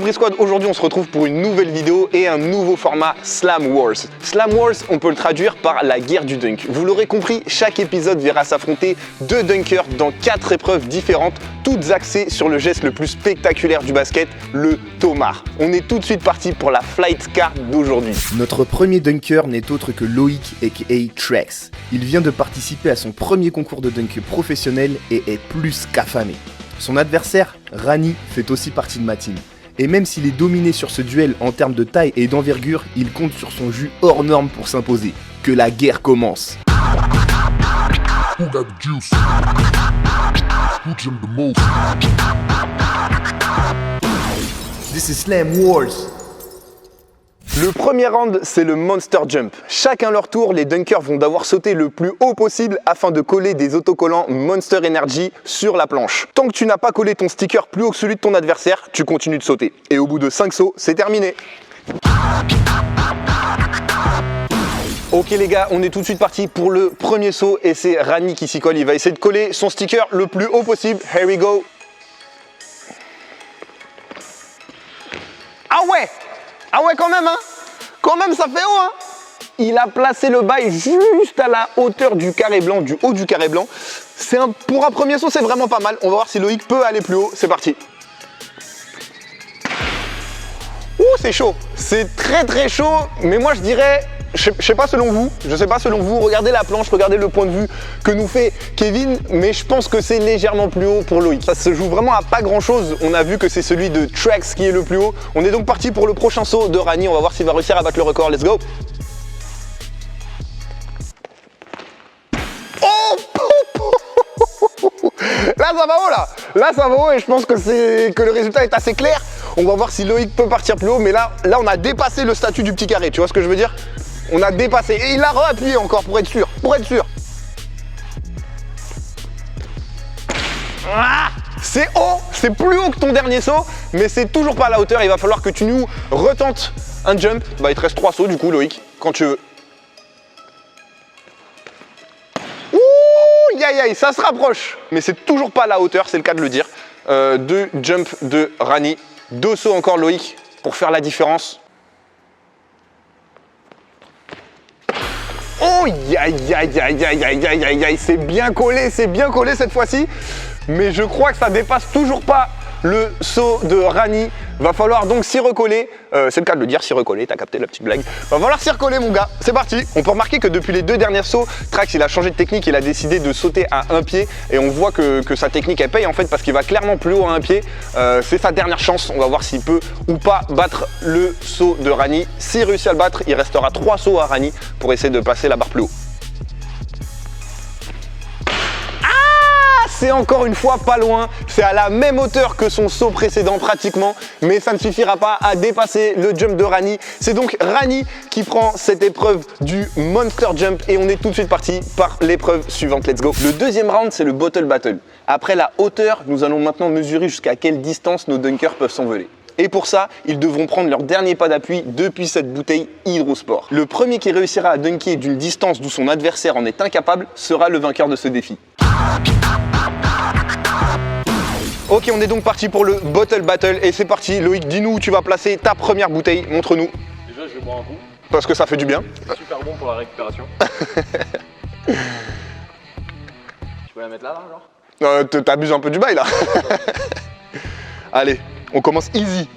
Free Squad, aujourd'hui on se retrouve pour une nouvelle vidéo et un nouveau format Slam Wars. Slam Wars, on peut le traduire par la guerre du dunk. Vous l'aurez compris, chaque épisode verra s'affronter deux dunkers dans 4 épreuves différentes, toutes axées sur le geste le plus spectaculaire du basket, le Tomar. On est tout de suite parti pour la flight card d'aujourd'hui. Notre premier dunker n'est autre que Loïc aka Trex. Il vient de participer à son premier concours de dunk professionnel et est plus qu'affamé. Son adversaire, Rani, fait aussi partie de ma team. Et même s'il est dominé sur ce duel en termes de taille et d'envergure, il compte sur son jus hors norme pour s'imposer. Que la guerre commence. Who got the juice? Who jumped the most? This is Slam Wars. Le premier round, c'est le Monster Jump. Chacun leur tour, les dunkers vont devoir sauter le plus haut possible afin de coller des autocollants Monster Energy sur la planche. Tant que tu n'as pas collé ton sticker plus haut que celui de ton adversaire, tu continues de sauter. Et au bout de 5 sauts, c'est terminé. Ok les gars, on est tout de suite parti pour le premier saut et c'est Rani qui s'y colle. Il va essayer de coller son sticker le plus haut possible. Here we go. Ah ouais quand même hein. Quand même ça fait haut hein. Il a placé le bail juste à la hauteur du carré blanc, du haut du carré blanc. Pour un premier saut c'est vraiment pas mal. On va voir si Loïc peut aller plus haut. C'est parti. Ouh c'est chaud. C'est très chaud. Mais moi je dirais... Je sais pas selon vous, regardez la planche, regardez le point de vue que nous fait Kevin, mais je pense que c'est légèrement plus haut pour Loïc. Ça se joue vraiment à pas grand chose, on a vu que c'est celui de Trex qui est le plus haut. On est donc parti pour le prochain saut de Rani, on va voir s'il va réussir à battre le record, let's go. Oh là ça va haut là ça va haut et je pense que le résultat est assez clair. On va voir si Loïc peut partir plus haut, mais là on a dépassé le statut du petit carré, tu vois ce que je veux dire? On a dépassé et il a réappuyé encore pour être sûr, Ah, c'est haut, c'est plus haut que ton dernier saut, mais c'est toujours pas à la hauteur. Il va falloir que tu nous retentes un jump. Bah il te reste 3 sauts du coup Loïc, quand tu veux. Ouh, aïe, ça se rapproche, mais c'est toujours pas à la hauteur, c'est le cas de le dire. 2 jumps de Rani, 2 sauts encore Loïc pour faire la différence. Oh, aïe, c'est bien collé cette fois-ci. Mais je crois que ça dépasse toujours pas le saut de Rani. Va falloir donc s'y recoller. C'est le cas de le dire, s'y recoller, t'as capté la petite blague. Va falloir s'y recoller mon gars, c'est parti. On peut remarquer que depuis les 2 derniers sauts, Trex il a changé de technique, il a décidé de sauter à un pied. Et on voit que sa technique elle paye en fait parce qu'il va clairement plus haut à un pied. C'est sa dernière chance, on va voir s'il peut ou pas battre le saut de Rani. S'il réussit à le battre, il restera 3 sauts à Rani pour essayer de passer la barre plus haut. C'est encore une fois pas loin, c'est à la même hauteur que son saut précédent pratiquement, mais ça ne suffira pas à dépasser le jump de Rani. C'est donc Rani qui prend cette épreuve du Monster Jump et on est tout de suite parti par l'épreuve suivante, let's go. Le deuxième round, c'est le Bottle Battle. Après la hauteur, nous allons maintenant mesurer jusqu'à quelle distance nos dunkers peuvent s'envoler. Et pour ça, ils devront prendre leur dernier pas d'appui depuis cette bouteille Hydrosport. Le premier qui réussira à dunker d'une distance d'où son adversaire en est incapable sera le vainqueur de ce défi. Ok, on est donc parti pour le Bottle Battle et c'est parti. Loïc, dis-nous où tu vas placer ta première bouteille, montre-nous. Déjà, je vais boire un coup. Parce que ça fait du bien. C'est super bon pour la récupération. Tu peux la mettre là genre T'abuses un peu du bail là. Allez, on commence easy.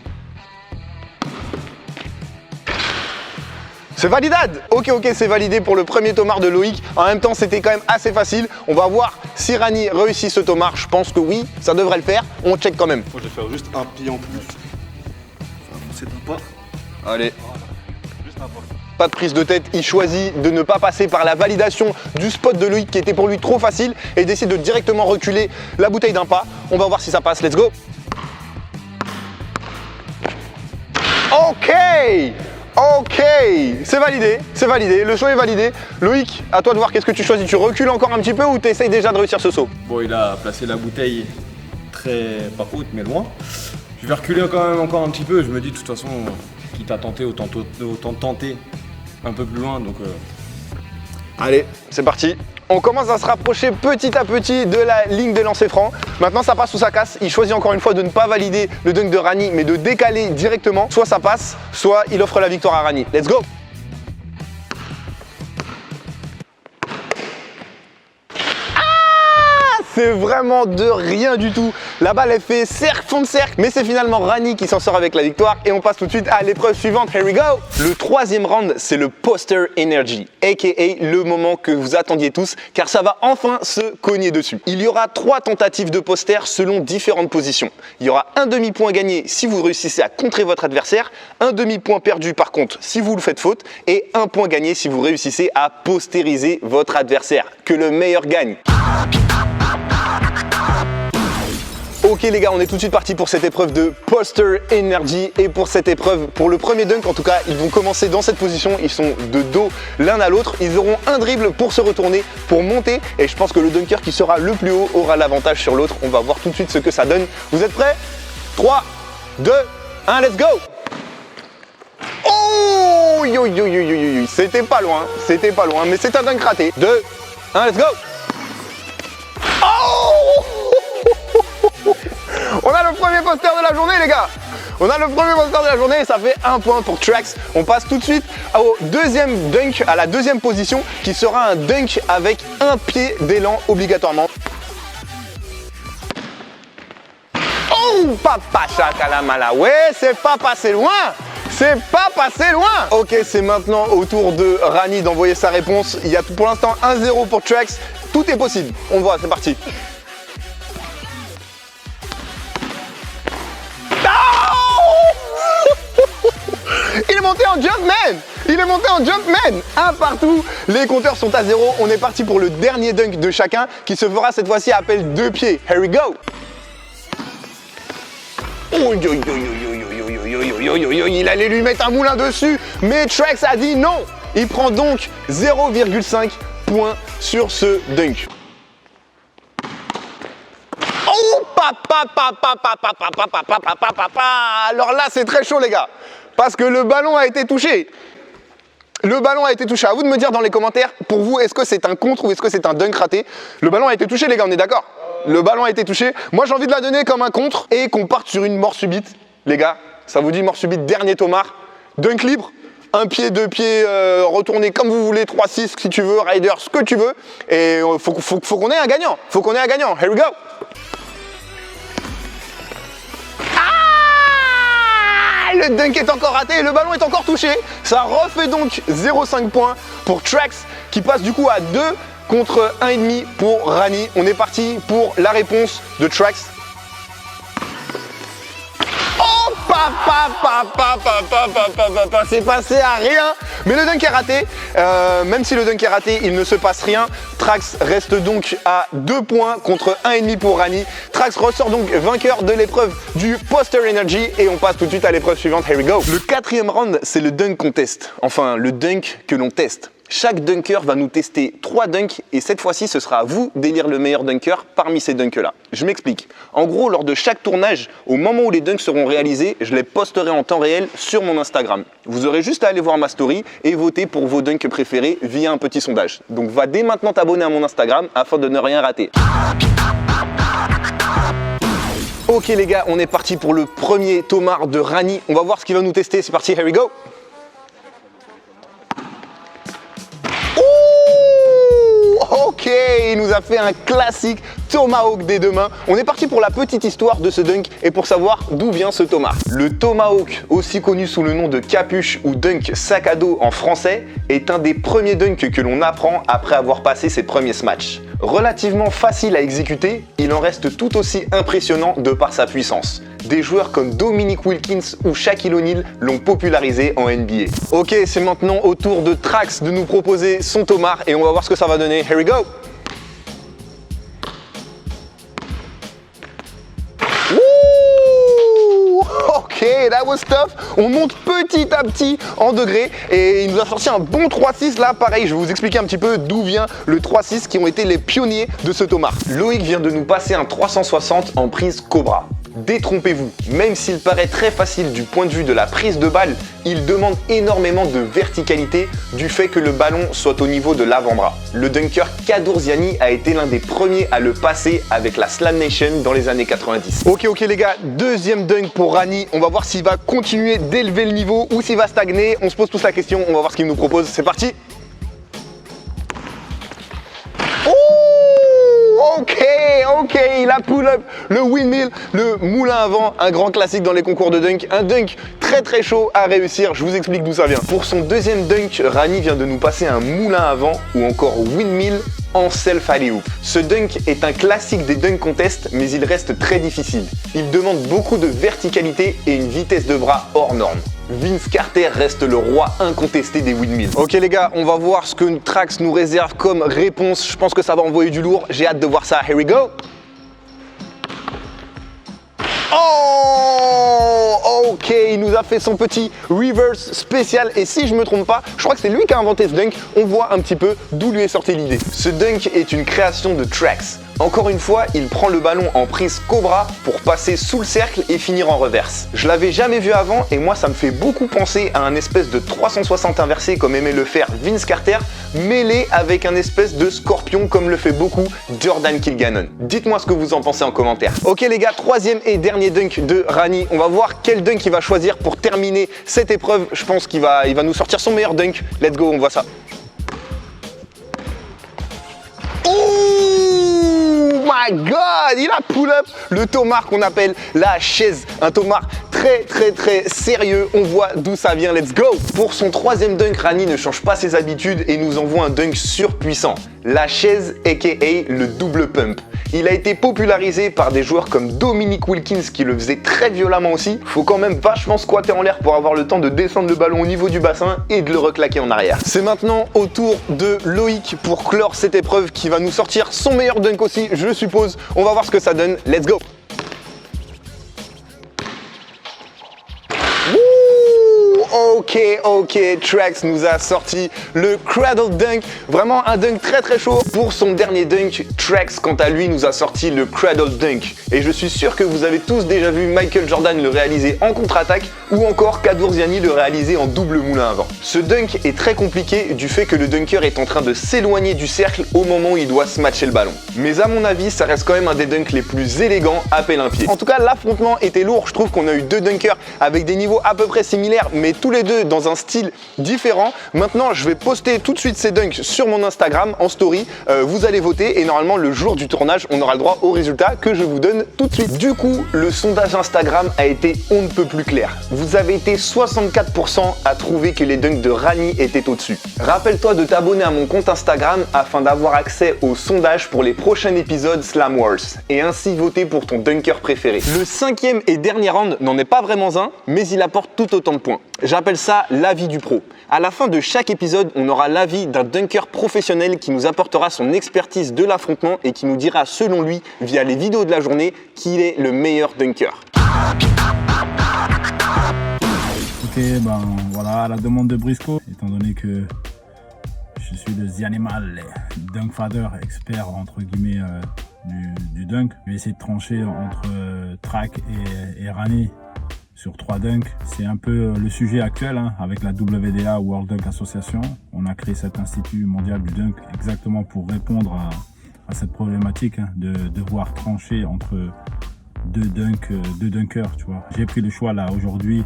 C'est validade. Ok, c'est validé pour le premier tomar de Loïc. En même temps, c'était quand même assez facile. On va voir si Rani réussit ce tomar. Je pense que oui, ça devrait le faire. On check quand même. Moi, je vais faire juste un pied en plus. Ça va avancer d'un pas. Allez. Juste un pas. Pas de prise de tête. Il choisit de ne pas passer par la validation du spot de Loïc qui était pour lui trop facile et décide de directement reculer la bouteille d'un pas. On va voir si ça passe. Let's go. Ok, c'est validé, le saut est validé. Loïc, à toi de voir qu'est-ce que tu choisis. Tu recules encore un petit peu ou tu essayes déjà de réussir ce saut? Bon, il a placé la bouteille pas haute mais loin. Je vais reculer quand même encore un petit peu. Je me dis de toute façon, quitte à tenter, autant tenter un peu plus loin. Donc, Allez, c'est parti. On commence à se rapprocher petit à petit de la ligne des lancers francs. Maintenant, ça passe ou ça casse. Il choisit encore une fois de ne pas valider le dunk de Rani, mais de décaler directement. Soit ça passe, soit il offre la victoire à Rani. Let's go! C'est vraiment de rien du tout. La balle, elle fait cercle, fond de cercle, mais c'est finalement Rani qui s'en sort avec la victoire. Et on passe tout de suite à l'épreuve suivante. Here we go! Le troisième round, c'est le Poster Energy, aka le moment que vous attendiez tous, car ça va enfin se cogner dessus. Il y aura 3 tentatives de poster selon différentes positions. Il y aura un demi-point gagné si vous réussissez à contrer votre adversaire, un demi-point perdu par contre si vous le faites faute, et un point gagné si vous réussissez à postériser votre adversaire. Que le meilleur gagne. Ok les gars, on est tout de suite parti pour cette épreuve de Poster Energy. Et pour cette épreuve, pour le premier dunk en tout cas, ils vont commencer dans cette position. Ils sont de dos l'un à l'autre. Ils auront un dribble pour se retourner, pour monter. Et je pense que le dunker qui sera le plus haut aura l'avantage sur l'autre. On va voir tout de suite ce que ça donne. Vous êtes prêts? 3, 2, 1, let's go! Oh, yo, yo, yo, yo, yo. C'était pas loin, mais c'est un dunk raté. 2, 1, let's go! Oh! On a le premier poster de la journée les gars. On a le premier poster de la journée et ça fait 1 point pour Trax. On passe tout de suite au deuxième dunk, à la deuxième position qui sera un dunk avec un pied d'élan obligatoirement. Oh papa chakalamala, ouais c'est pas passé loin. C'est pas passé loin. Ok, c'est maintenant au tour de Rani d'envoyer sa réponse. Il y a pour l'instant 1-0 pour Trax. Tout est possible. On voit, c'est parti. Il est monté en Jumpman! Il est monté en Jumpman! Un partout, les compteurs sont à 0. On est parti pour le dernier dunk de chacun qui se fera cette fois-ci à appel 2 pieds. Here we go! Il allait lui mettre un moulin dessus, mais Trax a dit non! Il prend donc 0,5 points sur ce dunk. Oh papa. Alors là, c'est très chaud les gars. Parce que le ballon a été touché. Le ballon a été touché. À vous de me dire dans les commentaires, pour vous, est-ce que c'est un contre ou est-ce que c'est un dunk raté? Le ballon a été touché, les gars, on est d'accord? Le ballon a été touché. Moi, j'ai envie de la donner comme un contre et qu'on parte sur une mort subite. Les gars, ça vous dit mort subite, dernier tomard. Dunk libre, un pied, 2 pieds, retourné comme vous voulez, 3-6 si tu veux, rider, ce que tu veux. Et faut qu'on ait un gagnant. Faut qu'on ait un gagnant. Here we go. Le dunk est encore raté et le ballon est encore touché. Ça refait donc 0,5 points pour Trax qui passe du coup à 2 contre 1,5 pour Rani. On est parti pour la réponse de Trax. Oh c'est passé à rien. Mais le dunk est raté. Même si le dunk est raté, il ne se passe rien. Trax reste donc à 2 points contre 1,5 pour Rani. Trax ressort donc vainqueur de l'épreuve du Poster Energy et on passe tout de suite à l'épreuve suivante. Here we go. Le 4e round, c'est le dunk qu'on teste. Enfin, le dunk que l'on teste. Chaque dunker va nous tester 3 dunks et cette fois-ci, ce sera à vous d'élire le meilleur dunker parmi ces dunks-là. Je m'explique. En gros, lors de chaque tournage, au moment où les dunks seront réalisés, je les posterai en temps réel sur mon Instagram. Vous aurez juste à aller voir ma story et voter pour vos dunks préférés via un petit sondage. Donc va dès maintenant t'abonner à mon Instagram afin de ne rien rater. Ok les gars, on est parti pour le premier tomard de Rani. On va voir ce qu'il va nous tester. C'est parti, here we go. Ok, il nous a fait un classique Tomahawk des 2 mains. On est parti pour la petite histoire de ce dunk et pour savoir d'où vient ce Tomahawk. Le Tomahawk, aussi connu sous le nom de capuche ou dunk sac à dos en français, est un des premiers dunks que l'on apprend après avoir passé ses premiers smash. Relativement facile à exécuter, il en reste tout aussi impressionnant de par sa puissance. Des joueurs comme Dominique Wilkins ou Shaquille O'Neal l'ont popularisé en NBA. Ok, c'est maintenant au tour de Trax de nous proposer son tomard et on va voir ce que ça va donner. Here we go! Ok, that was tough. On monte petit à petit en degrés et il nous a sorti un bon 3-6 là. Pareil, je vais vous expliquer un petit peu d'où vient le 3-6 qui ont été les pionniers de ce tomard. Loïc vient de nous passer un 360 en prise Cobra. Détrompez-vous, même s'il paraît très facile du point de vue de la prise de balle, il demande énormément de verticalité du fait que le ballon soit au niveau de l'avant-bras. Le dunker Kaddour Ziani a été l'un des premiers à le passer avec la Slam Nation dans les années 90. Ok les gars, deuxième dunk pour Rani. On va voir s'il va continuer d'élever le niveau ou s'il va stagner. On se pose tous la question, on va voir ce qu'il nous propose. C'est parti. Ok, il a pull-up le windmill, le moulin à vent, un grand classique dans les concours de dunk. Un dunk très chaud à réussir, je vous explique d'où ça vient. Pour son deuxième dunk, Rani vient de nous passer un moulin à vent ou encore windmill en self alley-oop. Ce dunk est un classique des dunk contests, mais il reste très difficile. Il demande beaucoup de verticalité et une vitesse de bras hors norme. Vince Carter reste le roi incontesté des windmills. Ok les gars, on va voir ce que Trax nous réserve comme réponse. Je pense que ça va envoyer du lourd. J'ai hâte de voir ça. Here we go. Oh, ok, il nous a fait son petit reverse spécial et si je me trompe pas, je crois que c'est lui qui a inventé ce dunk. On voit un petit peu d'où lui est sortie l'idée. Ce dunk est une création de Trax. Encore une fois, il prend le ballon en prise cobra pour passer sous le cercle et finir en reverse. Je l'avais jamais vu avant et moi ça me fait beaucoup penser à un espèce de 360 inversé comme aimait le faire Vince Carter, mêlé avec un espèce de scorpion comme le fait beaucoup Jordan Kilgannon. Dites-moi ce que vous en pensez en commentaire. Ok les gars, troisième et dernier dunk de Rani. On va voir quel dunk il va choisir pour terminer cette épreuve. Je pense qu'il va nous sortir son meilleur dunk. Let's go, on voit ça. Oh my god, il a pull-up le tomahawk qu'on appelle la chaise. Un tomahawk très sérieux. On voit d'où ça vient, let's go. Pour son troisième dunk, Rani ne change pas ses habitudes et nous envoie un dunk surpuissant. La chaise aka le double pump. Il a été popularisé par des joueurs comme Dominique Wilkins qui le faisait très violemment aussi. Faut quand même vachement squatter en l'air pour avoir le temps de descendre le ballon au niveau du bassin et de le reclaquer en arrière. C'est maintenant au tour de Loïc pour clore cette épreuve qui va nous sortir son meilleur dunk aussi, je suppose. On va voir ce que ça donne. Let's go. Ok, Trax nous a sorti le Cradle Dunk, vraiment un dunk très chaud. Pour son dernier dunk, Trax quant à lui nous a sorti le Cradle Dunk. Et je suis sûr que vous avez tous déjà vu Michael Jordan le réaliser en contre-attaque ou encore Kaddour Ziani le réaliser en double moulin à vent. Ce dunk est très compliqué du fait que le dunker est en train de s'éloigner du cercle au moment où il doit smatcher le ballon. Mais à mon avis, ça reste quand même un des dunks les plus élégants à pelle un pied. En tout cas, l'affrontement était lourd. Je trouve qu'on a eu deux dunkers avec des niveaux à peu près similaires, mais tous les deux dans un style différent. Maintenant, je vais poster tout de suite ces dunks sur mon Instagram en story. Vous allez voter et normalement, le jour du tournage, on aura le droit aux résultats que je vous donne tout de suite. Du coup, le sondage Instagram a été on ne peut plus clair. Vous avez été 64% à trouver que les dunks de Rani étaient au-dessus. Rappelle-toi de t'abonner à mon compte Instagram afin d'avoir accès au sondage pour les prochains épisodes Slam Wars et ainsi voter pour ton dunker préféré. Le cinquième et dernier round n'en est pas vraiment un, mais il apporte tout autant de points. J'appelle ça l'avis du pro. À la fin de chaque épisode, on aura l'avis d'un dunker professionnel qui nous apportera son expertise de l'affrontement et qui nous dira selon lui, via les vidéos de la journée, qui est le meilleur dunker. Écoutez, voilà, à la demande de Briscoe, étant donné que je suis le The Animal, dunk father, expert entre guillemets du dunk, je vais essayer de trancher entre Track et Rani sur 3 dunks. C'est un peu le sujet actuel avec la WDA, World Dunk Association. On a créé cet institut mondial du dunk exactement pour répondre à cette problématique de devoir trancher entre deux dunkers, tu vois. J'ai pris le choix là aujourd'hui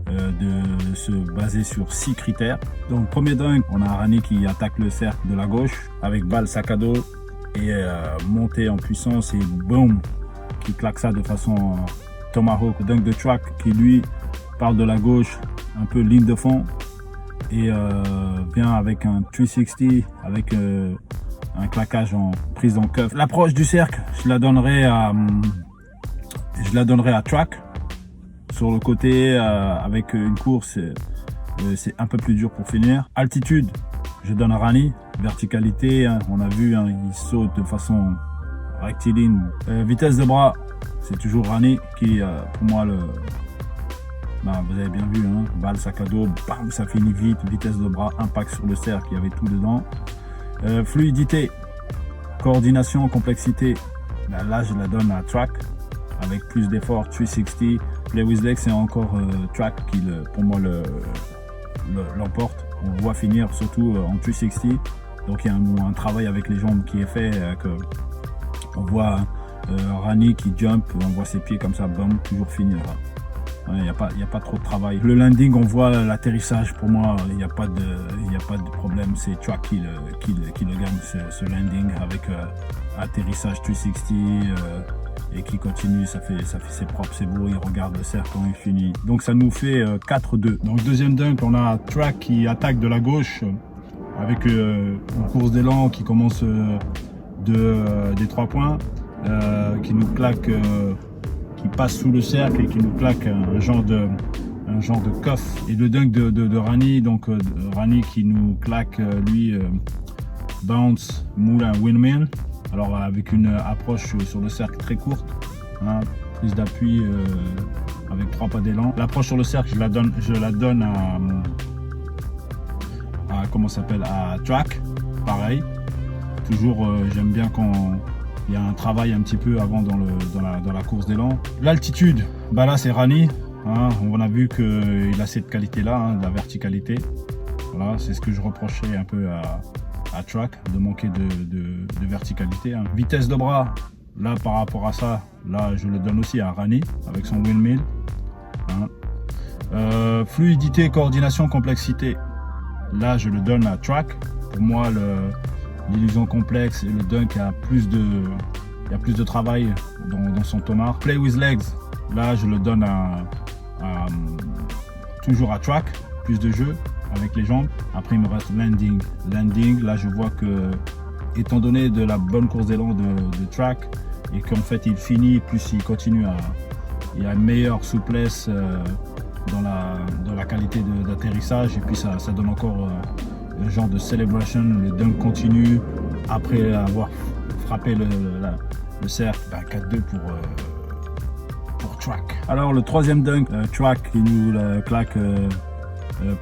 de se baser sur 6 critères. Donc premier dunk, on a Rani qui attaque le cercle de la gauche avec balle sac à dos et montée en puissance et boum, qui claque ça de façon tomahawk. Dunk de Track qui lui parle de la gauche, un peu ligne de fond et vient avec un 360 avec un claquage en prise en cuff. L'approche du cercle, je la donnerai à Track. Sur le côté, avec une course, c'est un peu plus dur pour finir. Altitude, je donne à Rani. Verticalité, on a vu, il saute de façon rectiligne. Vitesse de bras, c'est toujours Rani qui, pour moi, vous avez bien vu, balle, sac à dos, bam, ça finit vite. Vitesse de bras, impact sur le cercle, il y avait tout dedans. Fluidité, coordination, complexité, là je la donne à Track. avec plus d'efforts, 360. Play with legs, c'est encore track qui, pour moi, l'emporte. On voit finir surtout en 360. Donc il y a un travail avec les jambes qui est fait. On voit Rani qui jump, on voit ses pieds comme ça, bam, toujours finir. Il n'y a pas trop de travail. Le landing, on voit l'atterrissage. Pour moi, il n'y a pas de problème. C'est Track qui le gagne, ce landing avec atterrissage 360 et qui continue. Ça fait c'est propre, c'est beau. Il regarde le cercle quand il finit. Donc ça nous fait 4-2. Donc deuxième dunk, on a Track qui attaque de la gauche avec une course d'élan qui commence des 3 points, qui nous claque. Qui passe sous le cercle et qui nous claque un genre de cuff. Et le dunk de Rani, donc Rani qui nous claque lui bounce, moulin, windmill. Alors avec une approche sur le cercle très courte, hein, prise d'appui avec 3 pas d'élan. L'approche sur le cercle, je la donne à comment s'appelle, à Track, pareil. Toujours j'aime bien quand il y a un travail un petit peu avant dans la course d'élan. L'altitude, bah là c'est Rani. Hein, on a vu qu'il a cette qualité-là, hein, de la verticalité. Voilà, c'est ce que je reprochais un peu à Track, de manquer de verticalité. Hein. Vitesse de bras, là par rapport à ça, là je le donne aussi à Rani avec son windmill. Hein. Fluidité, coordination, complexité, là je le donne à Track. Pour moi, l'illusion complexe et le dunk a plus de travail dans son tomard. Play with legs, là je le donne toujours à Track, plus de jeu avec les jambes. Après il me reste landing. Landing, là je vois que, étant donné de la bonne course d'élan de Track et qu'en fait il finit, plus il continue il y a une meilleure souplesse dans la qualité d'atterrissage et puis ça donne encore un genre de celebration, le dunk continue après avoir frappé le cercle. 4-2 pour Track. Alors le troisième dunk, Track qui nous claque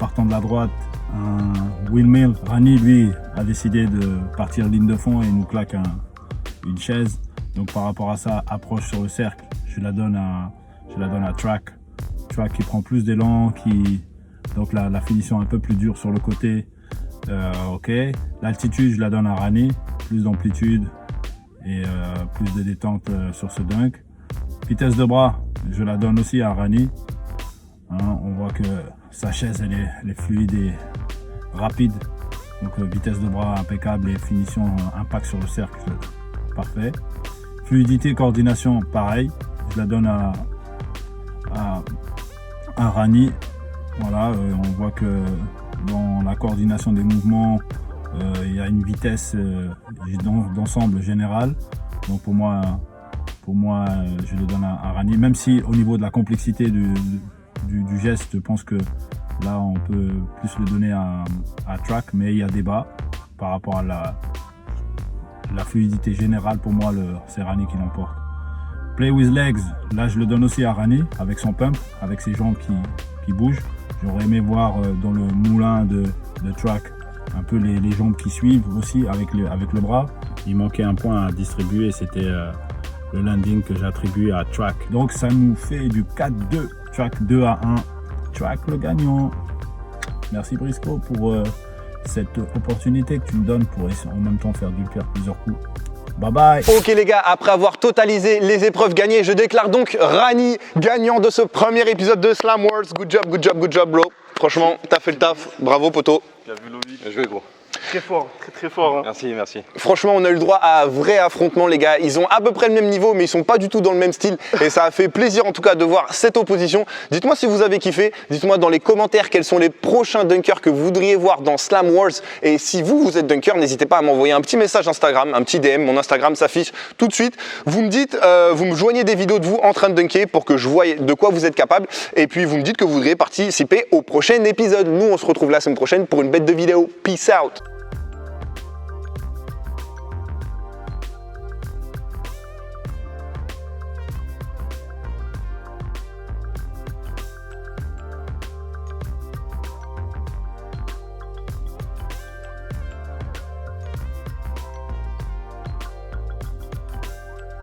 partant de la droite, un windmill. Rani lui a décidé de partir ligne de fond et nous claque une chaise. Donc par rapport à ça, approche sur le cercle, je la donne à Track. Track qui prend plus d'élan, donc la finition un peu plus dure sur le côté. Ok, l'altitude je la donne à Rani, plus d'amplitude et plus de détente sur ce dunk. Vitesse de bras, je la donne aussi à Rani. Hein, on voit que sa chaise elle est fluide et rapide, donc vitesse de bras impeccable et finition impact sur le cercle parfait. Fluidité, coordination, pareil, je la donne à Rani. Voilà, on voit que dans la coordination des mouvements, il y a une vitesse d'ensemble générale. Donc pour moi, je le donne à Rani. Même si au niveau de la complexité du geste, je pense que là, on peut plus le donner à Track, mais il y a débat par rapport à la fluidité générale. Pour moi, c'est Rani qui l'emporte. Play with legs, là je le donne aussi à Rani avec son pump, avec ses jambes qui bougent. J'aurais aimé voir dans le moulin de Track un peu les jambes qui suivent aussi avec le bras. Il manquait un point à distribuer, c'était le landing que j'attribue à Track. Donc ça nous fait du 4-2, Track 2-1, Track le gagnant. Merci Briscoe pour cette opportunité que tu me donnes pour en même temps faire du père plusieurs coups. Bye bye. Ok les gars, après avoir totalisé les épreuves gagnées, je déclare donc Rani gagnant de ce premier épisode de Slam Wars. Good job bro. Franchement, t'as fait le taf. Bravo poto. Bien vu Loïc. Bien joué gros. Très fort, très fort. Hein. Merci. Franchement, on a eu le droit à un vrai affrontement, les gars. Ils ont à peu près le même niveau, mais ils sont pas du tout dans le même style. Et ça a fait plaisir, en tout cas, de voir cette opposition. Dites-moi si vous avez kiffé. Dites-moi dans les commentaires quels sont les prochains dunkers que vous voudriez voir dans Slam Wars. Et si vous êtes dunker, n'hésitez pas à m'envoyer un petit message Instagram, un petit DM. Mon Instagram s'affiche tout de suite. Vous me dites, vous me joignez des vidéos de vous en train de dunker pour que je voie de quoi vous êtes capable. Et puis, vous me dites que vous voudriez participer au prochain épisode. Nous, on se retrouve la semaine prochaine pour une bête de vidéo. Peace out.